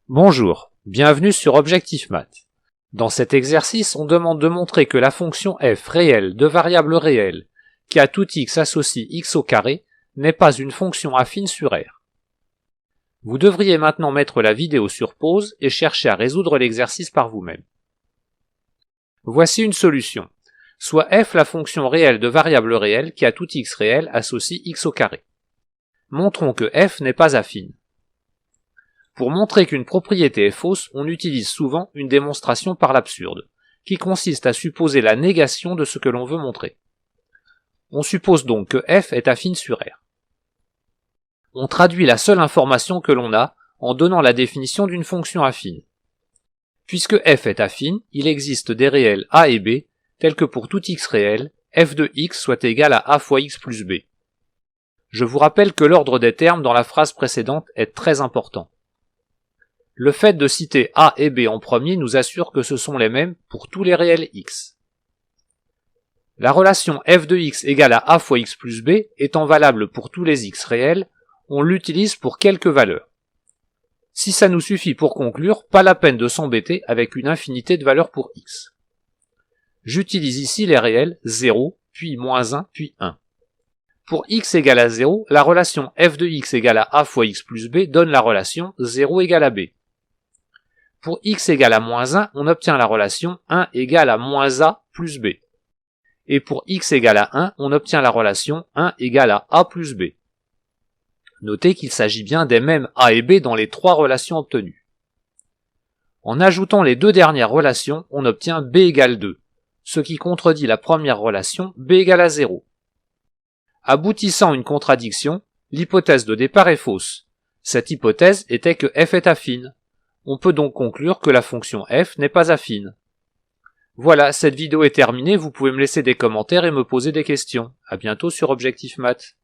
Bonjour, bienvenue sur Objectif Math. Dans cet exercice, on demande de montrer que la fonction f réelle de variable réelle, qui à tout x associe x au carré, n'est pas une fonction affine sur R. Vous devriez maintenant mettre la vidéo sur pause et chercher à résoudre l'exercice par vous-même. Voici une solution. Soit f la fonction réelle de variable réelle qui à tout x réel associe x au carré. Montrons que f n'est pas affine. Pour montrer qu'une propriété est fausse, on utilise souvent une démonstration par l'absurde, qui consiste à supposer la négation de ce que l'on veut montrer. On suppose donc que f est affine sur R. On traduit la seule information que l'on a en donnant la définition d'une fonction affine. Puisque f est affine, il existe des réels a et b, tels que pour tout x réel, f de x soit égal à a fois x plus b. Je vous rappelle que l'ordre des termes dans la phrase précédente est très important. Le fait de citer a et b en premier nous assure que ce sont les mêmes pour tous les réels x. La relation f de x égale à a fois x plus b étant valable pour tous les x réels, on l'utilise pour quelques valeurs. Si ça nous suffit pour conclure, pas la peine de s'embêter avec une infinité de valeurs pour x. J'utilise ici les réels 0, puis -1, puis 1. Pour x égale à 0, la relation f de x égale à a fois x plus b donne la relation 0 égale à b. Pour x égale à -1, on obtient la relation 1 égale à -a plus b. Et pour x égale à 1, on obtient la relation 1 égale à a plus b. Notez qu'il s'agit bien des mêmes a et b dans les trois relations obtenues. En ajoutant les deux dernières relations, on obtient b égale 2, ce qui contredit la première relation b égale à 0. Aboutissant une contradiction, l'hypothèse de départ est fausse. Cette hypothèse était que f est affine. On peut donc conclure que la fonction f n'est pas affine. Voilà, cette vidéo est terminée, vous pouvez me laisser des commentaires et me poser des questions. À bientôt sur Objectif Math.